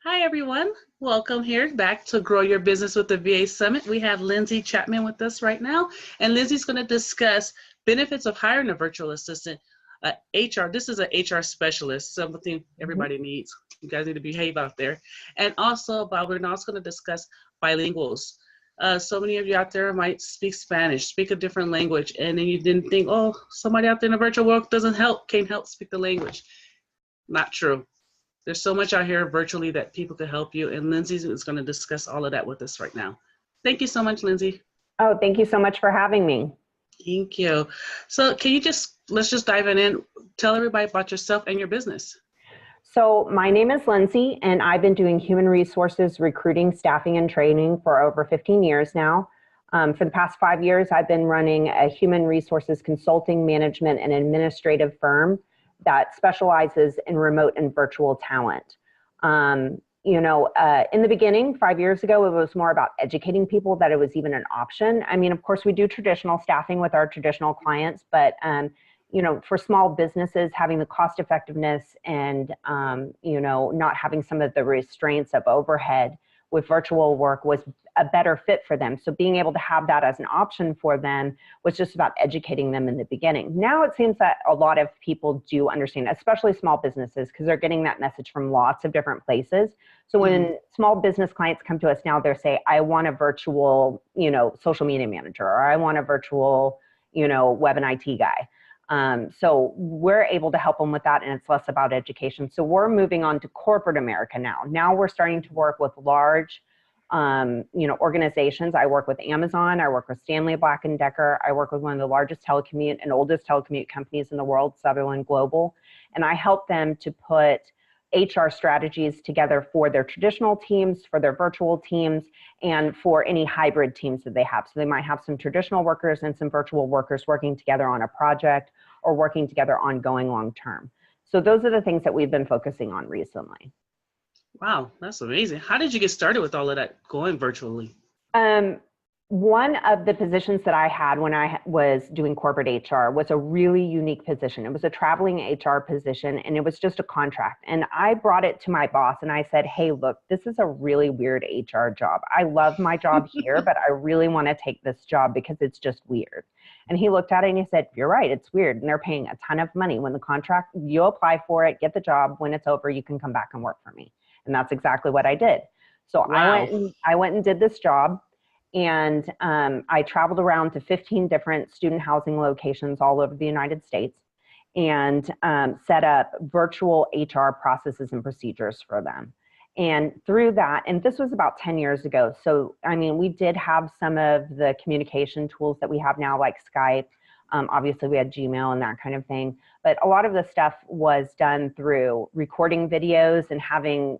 Hi, everyone. Welcome here back to Grow Your Business with the VA Summit. We have Lindsay Chapman with us right now, and Lindsay's going to discuss benefits of hiring a virtual assistant. HR, this is an HR specialist, something everybody needs. You guys need to behave out there. And also, we're also going to discuss bilinguals. So many of you out there might speak Spanish, speak a different language, and then you didn't think, oh, somebody out there in the virtual world can't help speak the language. Not true. There's so much out here virtually that people can help you, and Lindsay is going to discuss all of that with us right now. Thank you so much, Lindsay. Oh, thank you so much for having me. Thank you. So can you let's just dive in. Tell everybody about yourself and your business. So my name is Lindsay, and I've been doing human resources, recruiting, staffing, and training for over 15 years now. For the past 5 years, I've been running a human resources consulting, management, and administrative firm that specializes in remote and virtual talent. In the beginning, 5 years ago, it was more about educating people that it was even an option. I mean, of course, we do traditional staffing with our traditional clients, but for small businesses, having the cost effectiveness and, not having some of the restraints of overhead with virtual work was a better fit for them. So being able to have that as an option for them was just about educating them in the beginning. Now it seems that a lot of people do understand, especially small businesses, because they're getting that message from lots of different places. So when small business clients come to us now, they're saying, I want a virtual, social media manager, or I want a virtual, web and IT guy. So we're able to help them with that, and it's less about education. So we're moving on to corporate America now. Now we're starting to work with large, organizations. I work with Amazon. I work with Stanley Black & Decker. I work with one of the largest telecommute and oldest telecommute companies in the world, Sutherland Global. And I help them to put HR strategies together for their traditional teams, for their virtual teams, and for any hybrid teams that they have. So they might have some traditional workers and some virtual workers working together on a project or working together ongoing long-term. So those are the things that we've been focusing on recently. Wow, that's amazing. How did you get started with all of that going virtually? One of the positions that I had when I was doing corporate HR was a really unique position. It was a traveling HR position, and it was just a contract. And I brought it to my boss and I said, hey, look, this is a really weird HR job. I love my job here, but I really want to take this job because it's just weird. And he looked at it and he said, you're right, it's weird. And they're paying a ton of money. When the contract, you apply for it, get the job. When it's over, you can come back and work for me. And that's exactly what I did. So Wow. I went and did this job. And I traveled around to 15 different student housing locations all over the United States and set up virtual HR processes and procedures for them. And through that, and this was about 10 years ago. So, I mean, we did have some of the communication tools that we have now, like Skype. Obviously, we had Gmail and that kind of thing. But a lot of the stuff was done through recording videos and having,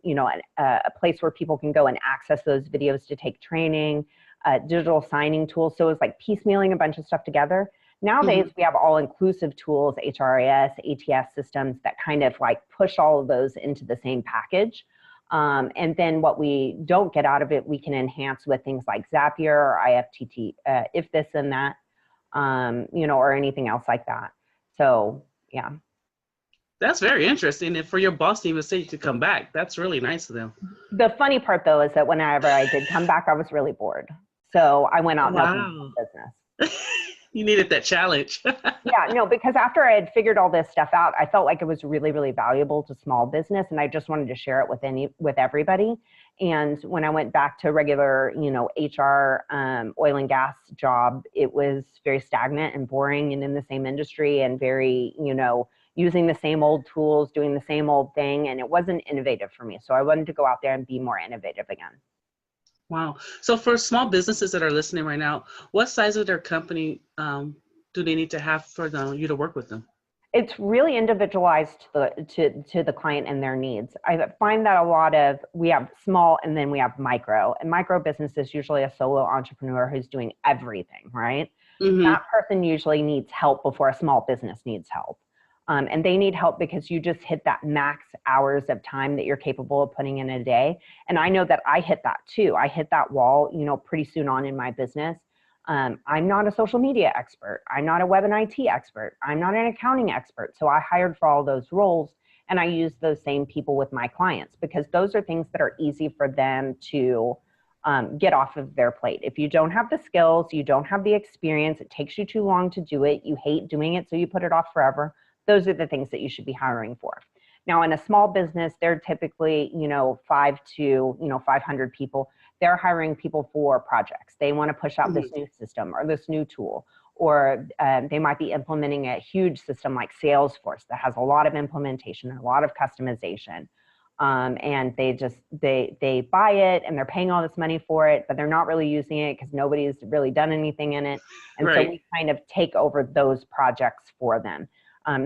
a place where people can go and access those videos to take training. Digital signing tools. So it was like piecemealing a bunch of stuff together. Nowadays, we have all-inclusive tools, HRIS, ATS systems that kind of like push all of those into the same package. And then what we don't get out of it, we can enhance with things like Zapier or IFTT, if this and that, or anything else like that. So, yeah. That's very interesting. And for your boss to even say you could come back, that's really nice of them. The funny part, though, is that whenever I did come back, I was really bored. So I went out and opened a business. You needed that challenge. Yeah, no, because after I had figured all this stuff out, I felt like it was really, really valuable to small business, and I just wanted to share it with everybody. And when I went back to regular, HR, oil and gas job, it was very stagnant and boring and in the same industry and very, using the same old tools, doing the same old thing, and it wasn't innovative for me. So I wanted to go out there and be more innovative again. Wow. So for small businesses that are listening right now, what size of their company do they need to have for you to work with them? It's really individualized to the client and their needs. I find that we have small and then we have micro. And micro business is usually a solo entrepreneur who's doing everything, right? That person usually needs help before a small business needs help. And they need help because you just hit that max hours of time that you're capable of putting in a day. And I know that I hit that too. I hit that wall, pretty soon on in my business. I'm not a social media expert. I'm not a web and IT expert. I'm not an accounting expert. So I hired for all those roles And I use those same people with my clients because those are things that are easy for them to get off of their plate. If you don't have the skills, you don't have the experience, it takes you too long to do it, you hate doing it, so you put it off forever, those are the things that you should be hiring for. Now, in a small business, they're typically, 5 to, 500 people. They're hiring people for projects. They want to push out this new system or this new tool, or they might be implementing a huge system like Salesforce that has a lot of implementation and a lot of customization. And they buy it and they're paying all this money for it, but they're not really using it because nobody's really done anything in it. And so we kind of take over those projects for them.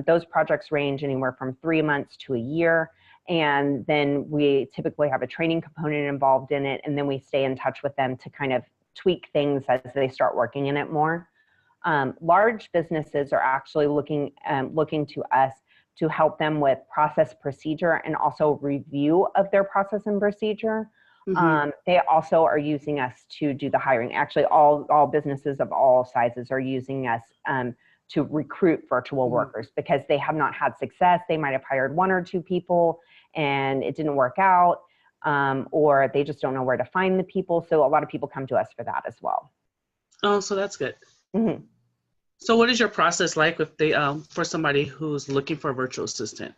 Those projects range anywhere from 3 months to a year. And then we typically have a training component involved in it. And then we stay in touch with them to kind of tweak things as they start working in it more. Large businesses are actually looking to us to help them with process procedure and also review of their process and procedure. They also are using us to do the hiring. Actually, all businesses of all sizes are using us to recruit virtual workers because they have not had success. They might have hired 1 or 2 people and it didn't work out, or they just don't know where to find the people. So a lot of people come to us for that as well. Oh, so that's good. So what is your process like with for somebody who's looking for a virtual assistant?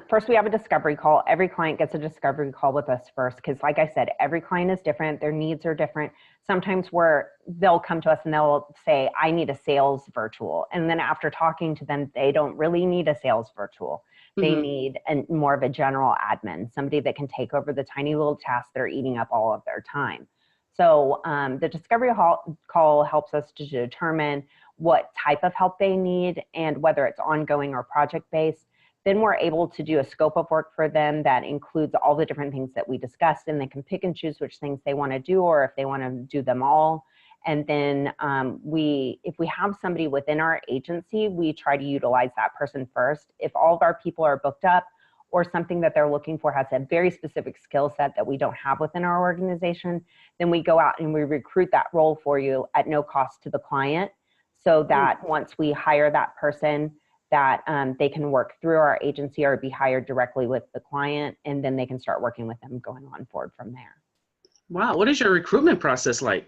First, we have a discovery call. Every client gets a discovery call with us first because, like I said, every client is different. Their needs are different. Sometimes they'll come to us and they'll say, I need a sales virtual. And then after talking to them, they don't really need a sales virtual. They need more of a general admin, somebody that can take over the tiny little tasks that are eating up all of their time. So the discovery call helps us to determine what type of help they need and whether it's ongoing or project-based. Then we're able to do a scope of work for them that includes all the different things that we discussed, and they can pick and choose which things they want to do or if they want to do them all. And then if we have somebody within our agency, we try to utilize that person first. If all of our people are booked up or something that they're looking for has a very specific skill set that we don't have within our organization, then we go out and we recruit that role for you at no cost to the client, so that once we hire that person, that they can work through our agency or be hired directly with the client, and then they can start working with them going on forward from there. Wow. What is your recruitment process like?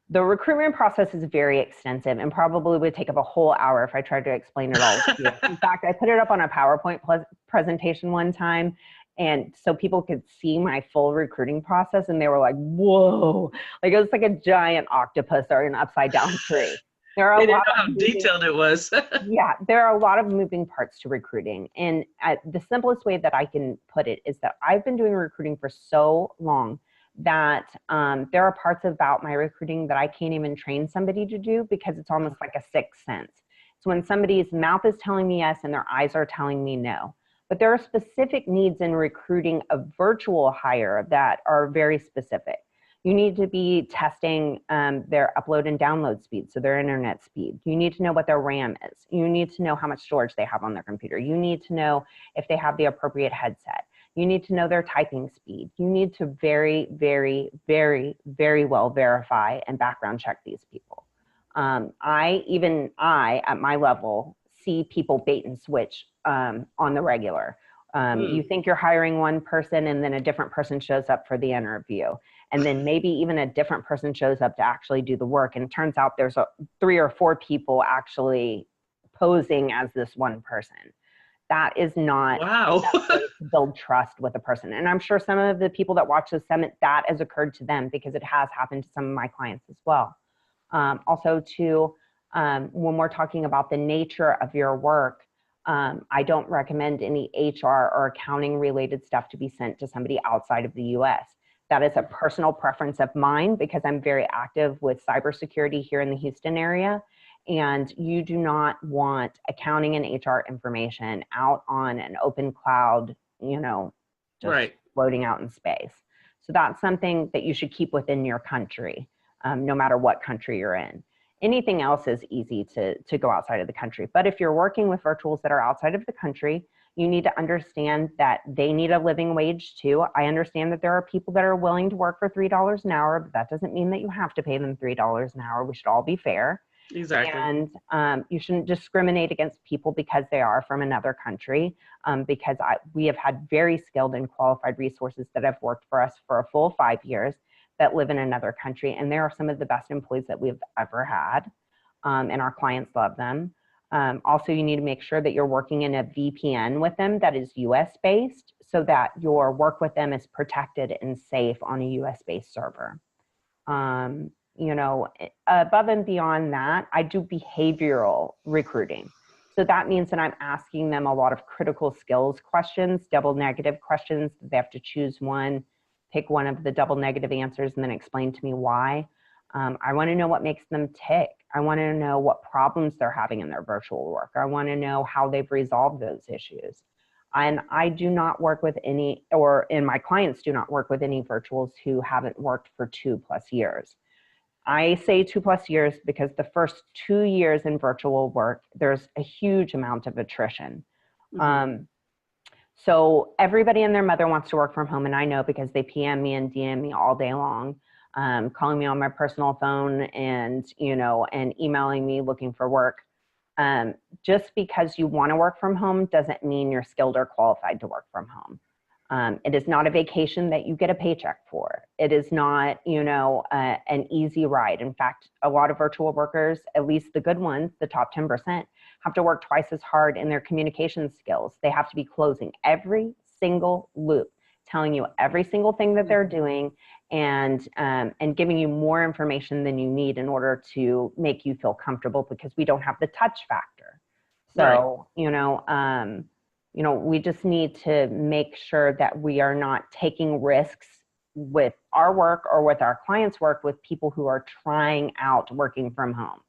The recruitment process is very extensive and probably would take up a whole hour if I tried to explain it all to you. In fact, I put it up on a PowerPoint presentation one time, and so people could see my full recruiting process, and they were like, whoa, like it was like a giant octopus or an upside down tree. They didn't know how detailed it was. Yeah, there are a lot of moving parts to recruiting. And the simplest way that I can put it is that I've been doing recruiting for so long that there are parts about my recruiting that I can't even train somebody to do because it's almost like a sixth sense. So when somebody's mouth is telling me yes and their eyes are telling me no. But there are specific needs in recruiting a virtual hire that are very specific. You need to be testing their upload and download speed, so their internet speed. You need to know what their RAM is. You need to know how much storage they have on their computer. You need to know if they have the appropriate headset. You need to know their typing speed. You need to very, very, very, very well verify and background check these people. I, at my level, see people bait and switch on the regular. You think you're hiring one person and then a different person shows up for the interview. And then maybe even a different person shows up to actually do the work. And it turns out there's 3 or 4 people actually posing as this one person. That is not to build trust with a person. And I'm sure some of the people that watch the summit, that has occurred to them because it has happened to some of my clients as well. Also too, when we're talking about the nature of your work, I don't recommend any HR or accounting related stuff to be sent to somebody outside of the US. That is a personal preference of mine because I'm very active with cybersecurity here in the Houston area. And you do not want accounting and HR information out on an open cloud, just floating out in space. So that's something that you should keep within your country, no matter what country you're in. Anything else is easy to go outside of the country. But if you're working with virtuals that are outside of the country, you need to understand that they need a living wage too. I understand that there are people that are willing to work for $3 an hour, but that doesn't mean that you have to pay them $3 an hour. We should all be fair. Exactly. And you shouldn't discriminate against people because they are from another country, because we have had very skilled and qualified resources that have worked for us for a full 5 years that live in another country. And they are some of the best employees that we've ever had. And our clients love them. Also, you need to make sure that you're working in a VPN with them that is US based, so that your work with them is protected and safe on a US based server. You know, above and beyond that, I do behavioral recruiting. So that means that I'm asking them a lot of critical skills questions, double negative questions. They have to choose one, pick one of the double negative answers, and then explain to me why. I want to know what makes them tick. I want to know what problems they're having in their virtual work. I want to know how they've resolved those issues. And I do not work with any, and my clients do not work with any virtuals who haven't worked for 2+ years. I say 2+ years because the first 2 years in virtual work, there's a huge amount of attrition. Mm-hmm. So everybody and their mother wants to work from home, and I know because they PM me and DM me all day long, calling me on my personal phone and, and emailing me looking for work. Just because you want to work from home doesn't mean you're skilled or qualified to work from home. It is not a vacation that you get a paycheck for. It is not, an easy ride. In fact, a lot of virtual workers, at least the good ones, the top 10%, have to work twice as hard in their communication skills. They have to be closing every single loop, telling you every single thing that they're doing, and giving you more information than you need in order to make you feel comfortable, because we don't have the touch factor. So, right. We just need to make sure that we are not taking risks with our work or with our clients' work with people who are trying out working from home.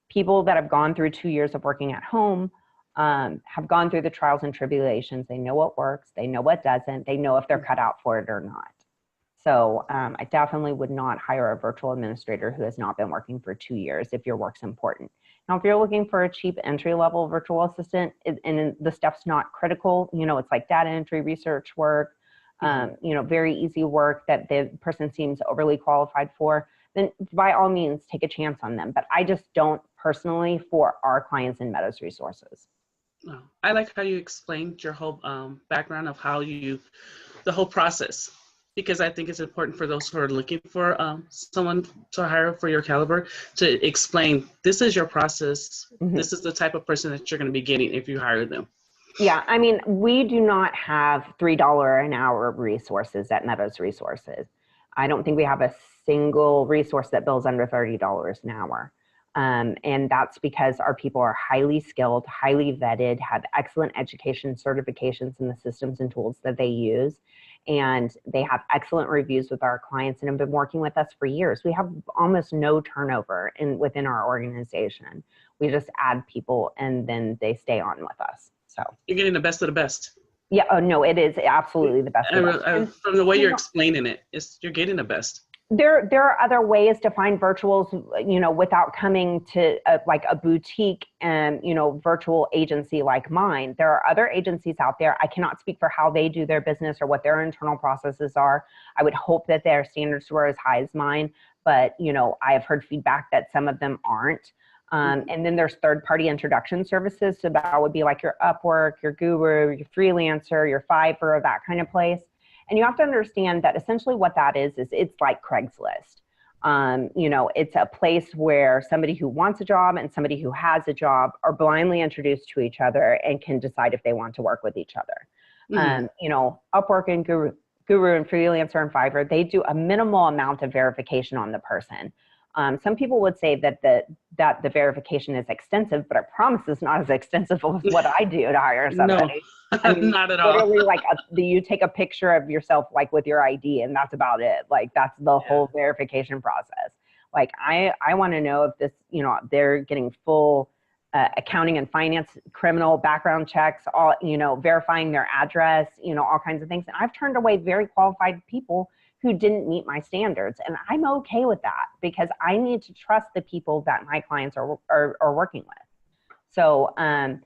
People that have gone through 2 years of working at home have gone through the trials and tribulations. They know what works. They know what doesn't. They know if they're cut out for it or not. So I definitely would not hire a virtual administrator who has not been working for 2 years if your work's important. Now, if you're looking for a cheap entry-level virtual assistant and the stuff's not critical, it's like data entry, research work, very easy work that the person seems overly qualified for, then by all means, take a chance on them. But I just don't personally for our clients in Meadows Resources. Oh, I like how you explained your whole background of the whole process, because I think it's important for those who are looking for someone to hire for your caliber to explain, this is your process. Mm-hmm. This is the type of person that you're going to be getting if you hire them. Yeah, I mean, we do not have $3 an hour resources at Meadows Resources. I don't think we have a single resource that bills under $30 an hour. And that's because our people are highly skilled, highly vetted, have excellent education certifications in the systems and tools that they use. And they have excellent reviews with our clients and have been working with us for years. We have almost no turnover within our organization. We just add people and then they stay on with us. So you're getting the best of the best. Yeah. Oh no, it is absolutely the best. From the way you're explaining it, you're getting the best. There are other ways to find virtuals, without coming to a boutique and, virtual agency like mine. There are other agencies out there. I cannot speak for how they do their business or what their internal processes are. I would hope that their standards were as high as mine, but, I have heard feedback that some of them aren't. And then there's third-party introduction services. So that would be like your Upwork, your Guru, your Freelancer, your Fiverr, that kind of place. And you have to understand that essentially what that is it's like Craigslist. It's a place where somebody who wants a job and somebody who has a job are blindly introduced to each other and can decide if they want to work with each other. Upwork and Guru and Freelancer and Fiverr, they do a minimal amount of verification on the person. Some people would say that the verification is extensive, but I promise it's not as extensive as what I do to hire somebody. No, I mean, not at all. Literally, you take a picture of yourself, with your ID, and that's about it. That's the whole verification process. I want to know if this, they're getting full accounting and finance, criminal background checks, all, verifying their address, all kinds of things. And I've turned away very qualified people who didn't meet my standards. And I'm okay with that because I need to trust the people that my clients are working with. So, and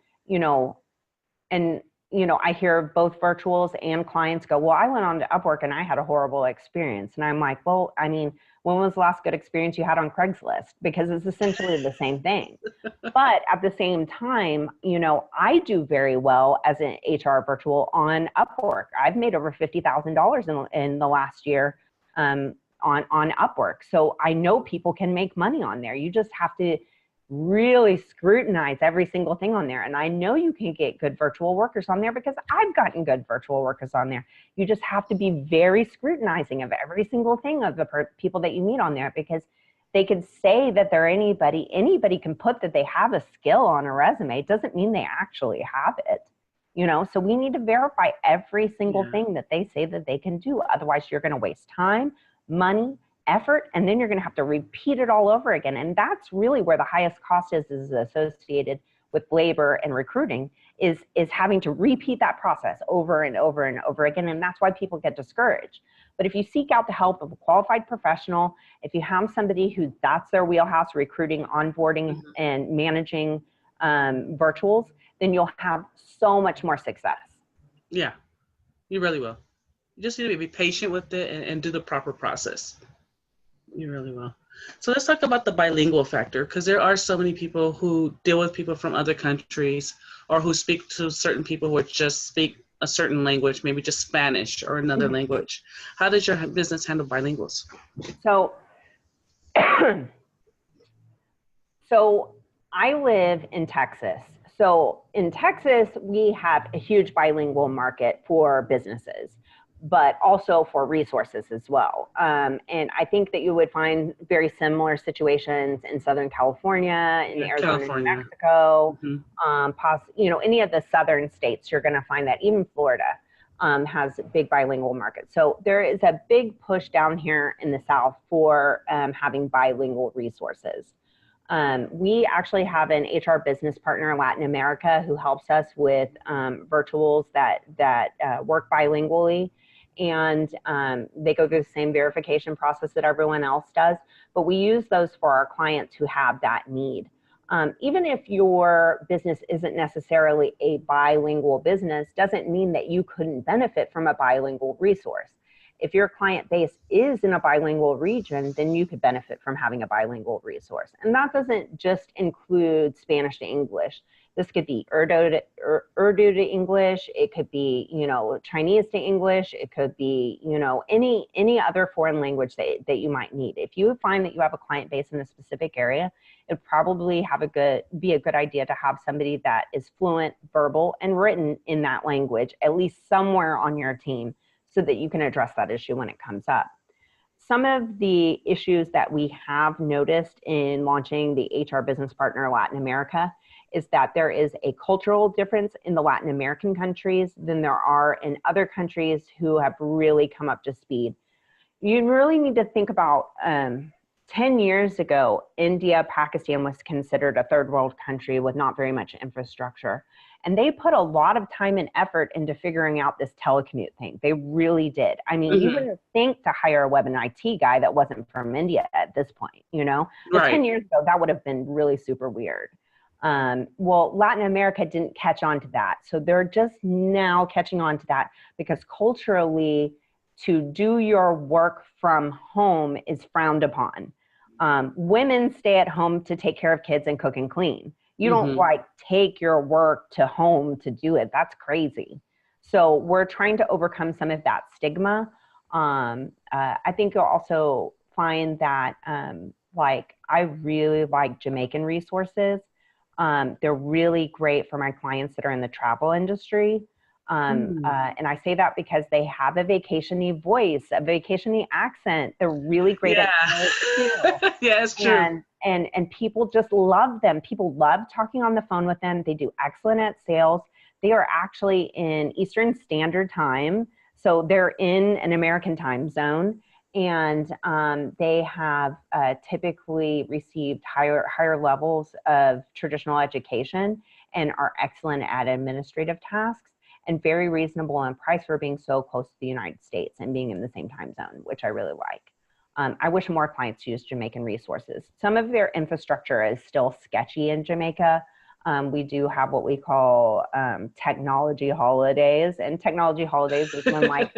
I hear both virtuals and clients go, well, I went on to Upwork and I had a horrible experience. And I'm like, well, I mean, when was the last good experience you had on Craigslist? Because it's essentially the same thing. But at the same time, I do very well as an HR virtual on Upwork. I've made over $50,000 in the last year on Upwork. So I know people can make money on there. You just have to really scrutinize every single thing on there. And I know you can get good virtual workers on there because I've gotten good virtual workers on there. You just have to be very scrutinizing of every single thing of the people that you meet on there, because they could say that they're anybody can put that they have a skill on a resume. It doesn't mean they actually have it, so we need to verify every single thing that they say that they can do. Otherwise, you're going to waste time, money, effort, and then you're going to have to repeat it all over again. And that's really where the highest cost is associated with labor and recruiting, is having to repeat that process over and over and over again. And that's why people get discouraged. But if you seek out the help of a qualified professional, if you have somebody who that's their wheelhouse, recruiting, onboarding, and managing virtuals, then you'll have so much more success. Yeah, you really will. You just need to be patient with it and do the proper process. You really will. So let's talk about the bilingual factor, because there are so many people who deal with people from other countries, or who speak to certain people who just speak a certain language, maybe just Spanish or another language. How does your business handle bilinguals? So, I live in Texas. So in Texas, we have a huge bilingual market for businesses, but also for resources as well. And I think that you would find very similar situations in Southern California, in Arizona, New Mexico, any of the southern states. You're going to find that even Florida has big bilingual markets. So there is a big push down here in the South for having bilingual resources. We actually have an HR business partner in Latin America who helps us with virtuals that work bilingually. And they go through the same verification process that everyone else does. But we use those for our clients who have that need. Even if your business isn't necessarily a bilingual business, doesn't mean that you couldn't benefit from a bilingual resource. If your client base is in a bilingual region, then you could benefit from having a bilingual resource. And that doesn't just include Spanish to English. This could be Urdu to English. It could be, Chinese to English. It could be, any other foreign language that you might need. If you find that you have a client base in a specific area, it'd probably be a good idea to have somebody that is fluent, verbal, and written in that language, at least somewhere on your team, so that you can address that issue when it comes up. Some of the issues that we have noticed in launching the HR Business Partner Latin America is that there is a cultural difference in the Latin American countries than there are in other countries who have really come up to speed. You really need to think about 10 years ago, India, Pakistan was considered a third world country with not very much infrastructure. And they put a lot of time and effort into figuring out this telecommute thing. They really did. I mean, you wouldn't think to hire a web and IT guy that wasn't from India at this point, But 10 years ago, that would have been really super weird. Well, Latin America didn't catch on to that. So they're just now catching on to that, because culturally, to do your work from home is frowned upon. Women stay at home to take care of kids and cook and clean. You don't take your work to home to do it. That's crazy. So we're trying to overcome some of that stigma. I think you'll also find that I really like Jamaican resources. They're really great for my clients that are in the travel industry. And I say that because they have a vacation-y voice, a vacation-y accent. They're really great at it too. Yeah, it's true. And people just love them. People love talking on the phone with them. They do excellent at sales. They are actually in Eastern Standard Time. So they're in an American time zone. And they have typically received higher levels of traditional education and are excellent at administrative tasks, and very reasonable in price for being so close to the United States and being in the same time zone, which I really like. I wish more clients used Jamaican resources. Some of their infrastructure is still sketchy in Jamaica. We do have what we call technology holidays, and technology holidays is when like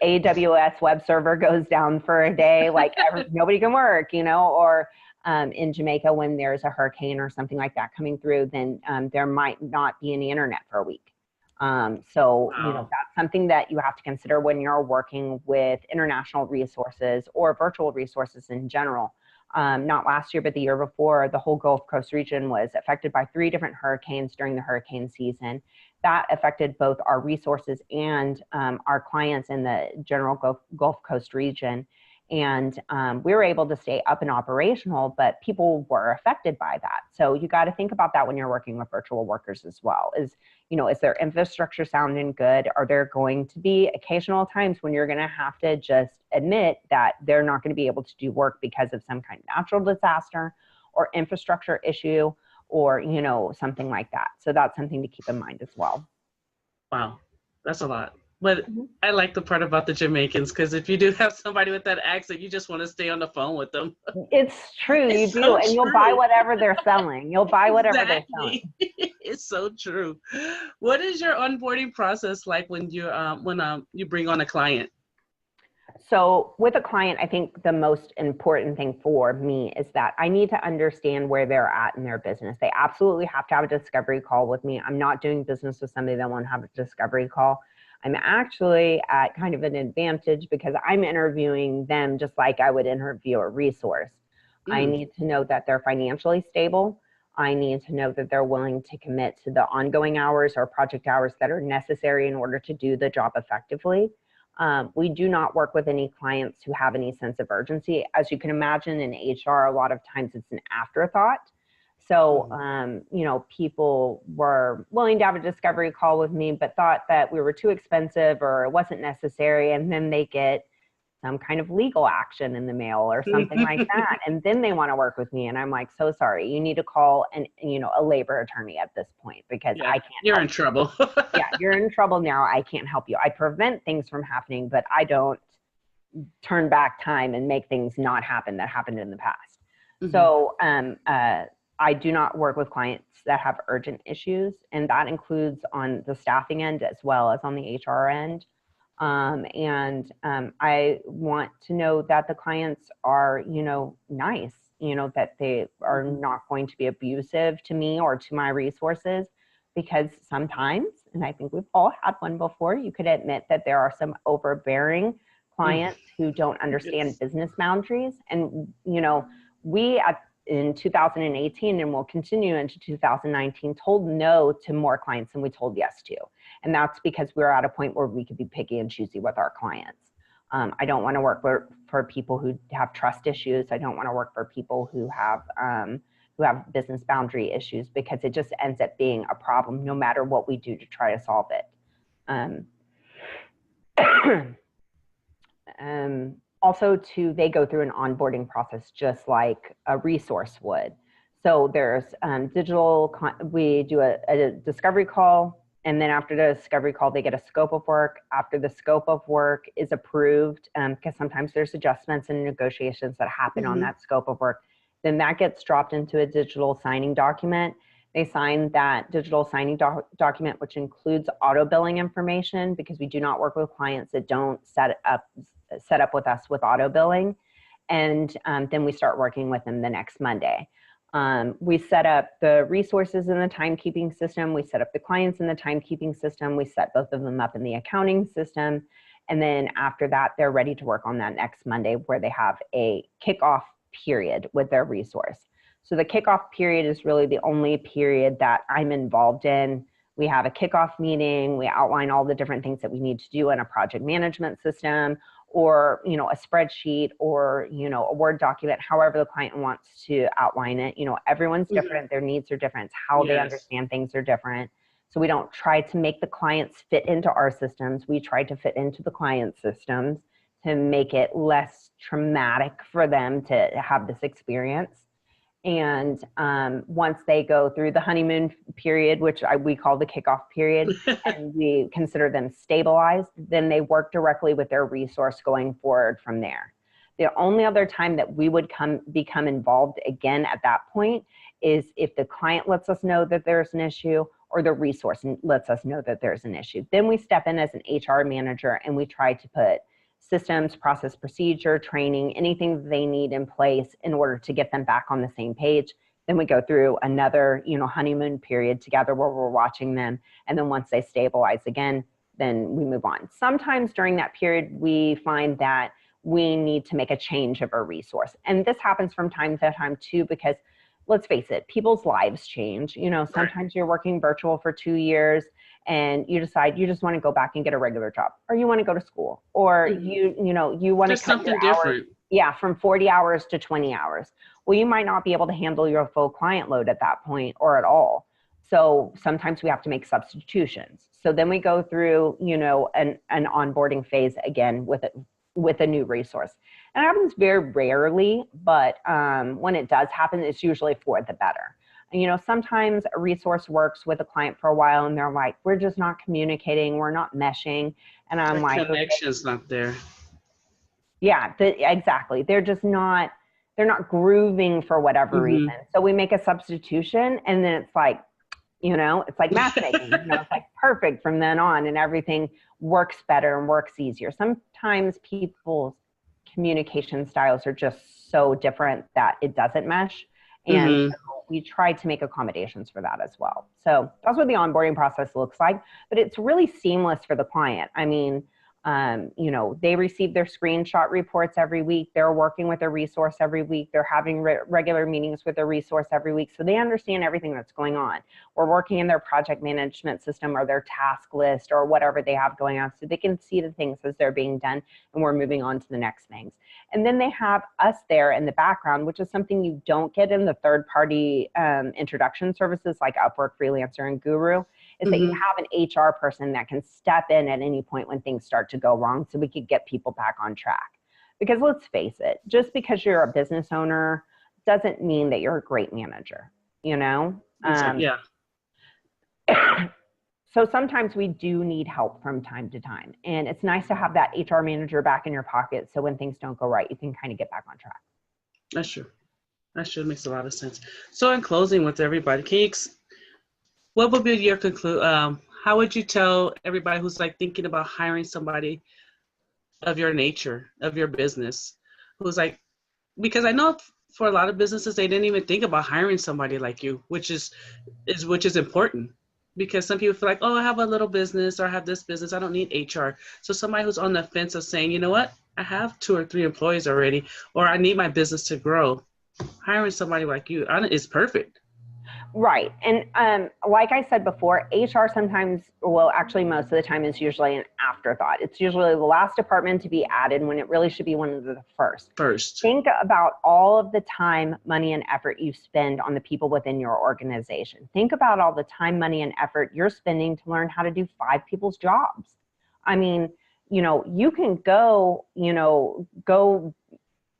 AWS web server goes down for a day, like nobody can work, or in Jamaica when there's a hurricane or something like that coming through, then there might not be any internet for a week. So, Wow. that's something that you have to consider when you're working with international resources or virtual resources in general. Not last year, but the year before, the whole Gulf Coast region was affected by 3 different hurricanes during the hurricane season. That affected both our resources and our clients in the general Gulf Coast region. And we were able to stay up and operational, but people were affected by that. So you got to think about that when you're working with virtual workers as well. Is their infrastructure sounding good? Are there going to be occasional times when you're going to have to just admit that they're not going to be able to do work because of some kind of natural disaster or infrastructure issue or, something like that. So that's something to keep in mind as well. Wow. That's a lot. But I like the part about the Jamaicans, because if you do have somebody with that accent, you just want to stay on the phone with them. It's true, you It's do, so and you'll buy true. whatever they're selling. You'll buy whatever they're selling. Exactly. It's so true. What is your onboarding process like when you bring on a client? So with a client, I think the most important thing for me is that I need to understand where they're at in their business. They absolutely have to have a discovery call with me. I'm not doing business with somebody that won't have a discovery call. I'm actually at kind of an advantage because I'm interviewing them just like I would interview a resource. I Mm, need to know that they're financially stable. I need to know that they're willing to commit to the ongoing hours or project hours that are necessary in order to do the job effectively. We do not work with any clients who have any sense of urgency. As you can imagine, in HR, a lot of times it's an afterthought. So, people were willing to have a discovery call with me, but thought that we were too expensive or it wasn't necessary. And then they get some kind of legal action in the mail or something like mm. that. And then they want to work with me. And I'm like, so sorry, you need to call a labor attorney at this point because Yeah, I can't you're help in you. trouble. Yeah, you're in trouble now. I can't help you. I prevent things from happening, but I don't turn back time and make things not happen that happened in the past. Mhm. So I do not work with clients that have urgent issues, and that includes on the staffing end as well as on the HR end. I want to know that the clients are, nice, that they are Mhm. not going to be abusive to me or to my resources, because sometimes, and I think we've all had one before, you could admit that there are some overbearing Mm. clients who don't understand Yes. business boundaries. And, we in 2018 and will continue into 2019 told no to more clients than we told yes to. And that's because we're at a point where we could be picky and choosy with our clients. I don't want to work for people who have trust issues. I don't want to work for people who have business boundary issues, because it just ends up being a problem no matter what we do to try to solve it. Um, Also, they go through an onboarding process just like a resource would. So there's we do a discovery call, and then after the discovery call, they get a scope of work. After the scope of work is approved, because sometimes there's adjustments and negotiations that happen on Mhm. that scope of work, then that gets dropped into a digital signing document. They sign that digital signing document, which includes auto billing information, because we do not work with clients that don't set up with us with auto billing. And then we start working with them the next Monday. We set up the resources in the timekeeping system. We set up the clients in the timekeeping system. We set both of them up in the accounting system. And then after that, they're ready to work on that next Monday, where they have a kickoff period with their resource. So the kickoff period is really the only period that I'm involved in. We have a kickoff meeting. We outline all the different things that we need to do in a project management system, or a spreadsheet, or a Word document, however the client wants to outline it. Everyone's Mhm. different. Their needs are different. How they Yes. understand things are different. So we don't try to make the clients fit into our systems. We try to fit into the client's systems to make it less traumatic for them to have this experience. And once they go through the honeymoon period, which we call the kickoff period, and we consider them stabilized, then they work directly with their resource going forward from there. The only other time that we would become involved again at that point is if the client lets us know that there's an issue or the resource lets us know that there's an issue. Then we step in as an HR manager and we try to put systems, process, procedure, training, anything that they need in place in order to get them back on the same page. Then we go through another, honeymoon period together where we're watching them. And then once they stabilize again, then we move on. Sometimes during that period, we find that we need to make a change of a resource. And this happens from time to time too, because let's face it, people's lives change. Sometimes you're working virtual for 2 years and you decide you just want to go back and get a regular job, or you want to go to school, or you want to cut something your different. hours, from 40 hours to 20 hours. Well, you might not be able to handle your full client load at that point or at all. So sometimes we have to make substitutions. So then we go through, an onboarding phase again with a new resource. And it happens very rarely, but when it does happen, it's usually for the better. And, sometimes a resource works with a client for a while and they're like, we're just not communicating, we're not meshing. And I'm like, the connection's not there. Yeah, exactly. They're not grooving for whatever reason. So we make a substitution and then it's like, it's like matchmaking. It's like perfect from then on, and everything works better and works easier. Sometimes people's communication styles are just so different that it doesn't mesh. And so we try to make accommodations for that as well. So that's what the onboarding process looks like, but it's really seamless for the client. I mean, they receive their screenshot reports every week. They're working with a resource every week. They're having regular meetings with a resource every week. So they understand everything that's going on. We're working in their project management system or their task list or whatever they have going on, so they can see the things as they're being done, and we're moving on to the next things. And then they have us there in the background, which is something you don't get in the third-party introduction services like Upwork, Freelancer, and Guru, is that you have an HR person that can step in at any point when things start to go wrong, so we could get people back on track. Because let's face it, just because you're a business owner doesn't mean that you're a great manager, Yeah. So sometimes we do need help from time to time. And it's nice to have that HR manager back in your pocket, so when things don't go right, you can kind of get back on track. That's true. That sure makes a lot of sense. So in closing with everybody, what would be your how would you tell everybody who's like thinking about hiring somebody of your nature, of your business, who's like, because I know for a lot of businesses, they didn't even think about hiring somebody like you, which is important, because some people feel like, oh, I have a little business or I have this business, I don't need HR. So somebody who's on the fence of saying, you know what, I have 2 or 3 employees already, or I need my business to grow, hiring somebody like you is perfect. Right. And like I said before, HR sometimes, well, actually most of the time is usually an afterthought. It's usually the last department to be added when it really should be one of the first. Think about all of the time, money, and effort you spend on the people within your organization. Think about all the time, money, and effort you're spending to learn how to do 5 people's jobs. I mean, you can go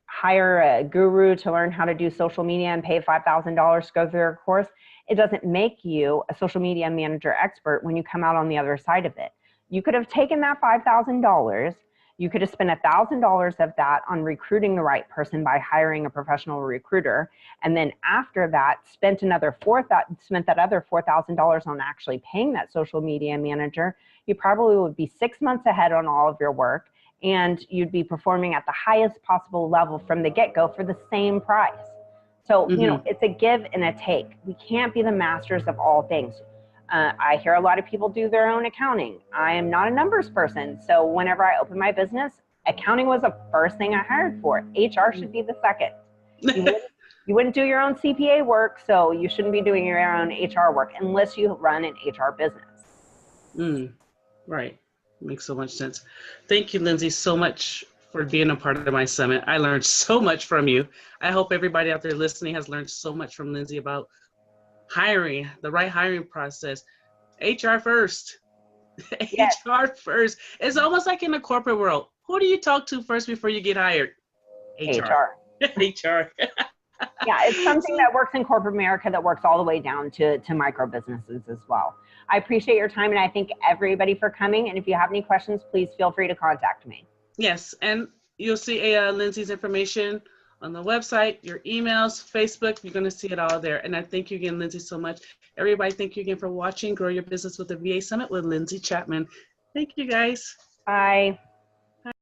hire a guru to learn how to do social media and pay $5,000 to go through their course. It doesn't make you a social media manager expert when you come out on the other side of it. You could have taken that $5,000. You could have spent $1,000 of that on recruiting the right person by hiring a professional recruiter. And then after that, spent that other $4,000 on actually paying that social media manager. You probably would be 6 months ahead on all of your work, and you'd be performing at the highest possible level from the get-go for the same price. So, it's a give and a take. We can't be the masters of all things. I hear a lot of people do their own accounting. I am not a numbers person. So whenever I opened my business, accounting was the first thing I hired for. HR should be the second. You wouldn't do your own CPA work, so you shouldn't be doing your own HR work unless you run an HR business. Right. Makes so much sense. Thank you, Lindsay, so much for being a part of my summit. I learned so much from you. I hope everybody out there listening has learned so much from Lindsay about hiring, the right hiring process. HR first. Yes. HR first. It's almost like in the corporate world. Who do you talk to first before you get hired? HR. HR. Yeah, it's something that works in corporate America that works all the way down to micro businesses as well. I appreciate your time, and I thank everybody for coming. And if you have any questions, please feel free to contact me. Yes, and You'll see Lindsay's information on the website, your emails, Facebook. You're going to see it all there. And I thank you again, Lindsay, so much. Everybody, thank you again for watching Grow Your Business with the VA Summit with Lindsay Chapman. Thank you, guys. Bye.